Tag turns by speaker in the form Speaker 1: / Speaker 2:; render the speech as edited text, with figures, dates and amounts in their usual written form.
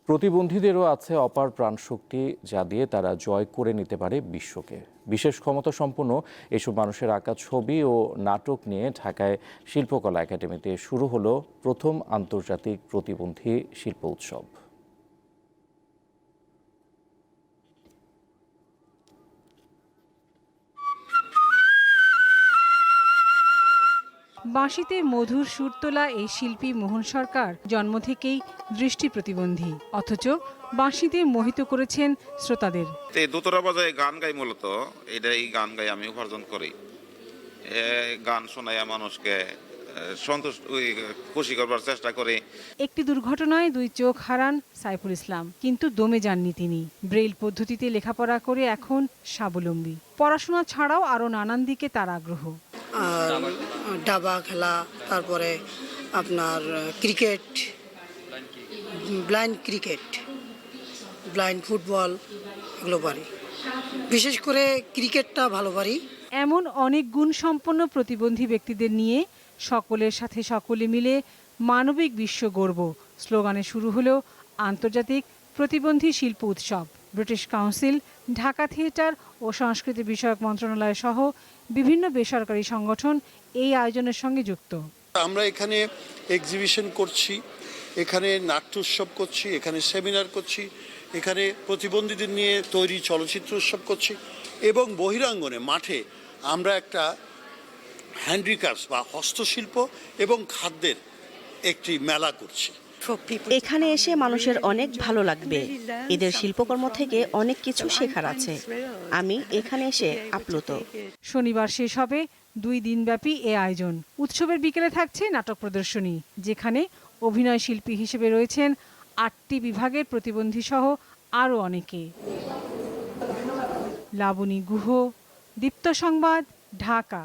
Speaker 1: প্রতিবন্ধীদেরও আছে অপার প্রাণশক্তি, যা দিয়ে তারা জয় করে নিতে পারে বিশ্বকে। বিশেষ ক্ষমতা সম্পন্ন এসব মানুষের আঁকা ছবি ও নাটক নিয়ে ঢাকায় শিল্পকলা একাডেমিতে শুরু হলো প্রথম আন্তর্জাতিক প্রতিবন্ধী শিল্প উৎসব।
Speaker 2: বাঁশিতে মধুর সুর তোলা এই শিল্পী মোহন সরকার জন্ম থেকেই দৃষ্টি প্রতিবন্ধী, অথচ বাঁশিতে মোহিত করেছেন শ্রোতাদের।
Speaker 3: দোতরা বাজায় গান গাই, মূলত এই গান গাই আমি উপার্জন করি। গান শোনাইয়া মানুষকে খুশি করবার চেষ্টা করি।
Speaker 2: একটি দুর্ঘটনায় 2 চোখ হারান সাইফুল ইসলাম, কিন্তু দমে যাননি তিনি। ব্রেইল পদ্ধতিতে লেখাপড়া করে এখন স্বাবলম্বী। পড়াশোনা ছাড়াও আরও নানান দিকে তার আগ্রহ।
Speaker 4: দাবা খেলা, তারপরে আপনার cricket, blind cricket, blind football, এগুলো পারি। বিশেষ করে ক্রিকেটটা ভালো পারি।
Speaker 2: এমন অনেক গুণ সম্পন্ন প্রতিবন্ধী ব্যক্তিদের নিয়ে সকলের সাথে সকলে মিলে মানবিক বিশ্ব গড়ব স্লোগানে শুরু হলো আন্তর্জাতিক প্রতিবন্ধী শিল্প উৎসব। ব্রিটিশ কাউন্সিল, ঢাকা থিয়েটার ও সংস্কৃতি বিষয়ক মন্ত্রণালয় সহ বিভিন্ন বেসরকারি সংগঠন এই আয়োজনের সঙ্গে যুক্ত।
Speaker 5: আমরা এখানে এক্সিবিশন করছি, এখানে নাট্য উৎসব করছি, এখানে সেমিনার করছি, এখানে প্রতিবন্ধীদের নিয়ে তৈরি চলচ্চিত্র উৎসব করছি এবং বহিরাঙ্গনে মাঠে আমরা একটা হ্যান্ডিক্রাফটস বা হস্তশিল্প এবং খাদ্যের একটি মেলা করছি।
Speaker 6: এখানে এসে মানুষের অনেক ভালো লাগবে। এদের শিল্পকর্ম থেকে অনেক কিছু শেখার আছে। আমি এখানে এসে আপ্লুত।
Speaker 2: শনিবার শেষ হবে 2 দিনব্যাপী এ আয়োজন। উৎসবের বিকেলে থাকছে নাটক প্রদর্শনী, যেখানে অভিনয় শিল্পী হিসেবে রয়েছেন 8টি বিভাগের প্রতিবন্ধী সহ আরও অনেকে। লাবণী গুহ, দীপ্ত সংবাদ, ঢাকা।